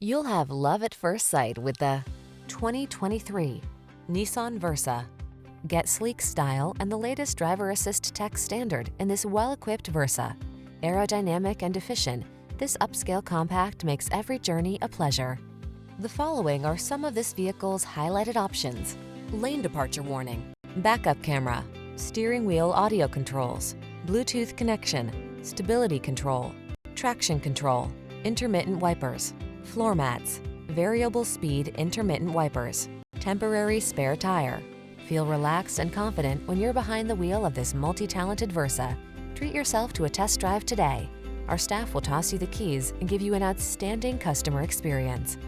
You'll have love at first sight with the 2023 Nissan Versa. Get sleek style and the latest driver assist tech standard in this well-equipped Versa. Aerodynamic and efficient, this upscale compact makes every journey a pleasure. The following are some of this vehicle's highlighted options: lane departure warning, backup camera, steering wheel audio controls, Bluetooth connection, stability control, traction control, intermittent wipers, floor mats, variable speed intermittent wipers, temporary spare tire. Feel relaxed and confident when you're behind the wheel of this multi-talented Versa. Treat yourself to a test drive today. Our staff will toss you the keys and give you an outstanding customer experience.